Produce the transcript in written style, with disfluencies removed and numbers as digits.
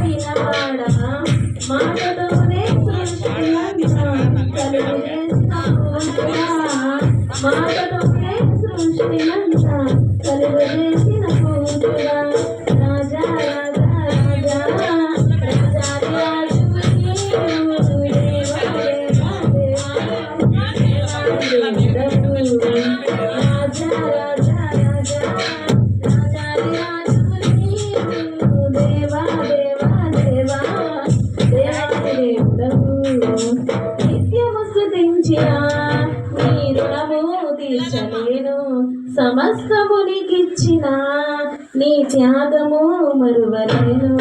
వాడా మాటతోనే సృష్టినంతా కలుగు చేసిన మాటతోనే సృష్టినంతా కలుగు చేసిన కూతురా రాజా రాజా రాజా రాజాది రాజువు నీవు దేవా దేవా దేవా దేవుడవు రాజా రాజా రాజా రాజాది రాజువు నీవు దేవా దేవా దేవా దేవాది దేవుడవు నిత్యము స్తుతించిన నీ రుణము తీర్చలేను సమస్తము నీకిచ్చిన నీ త్యాగము మరువలేను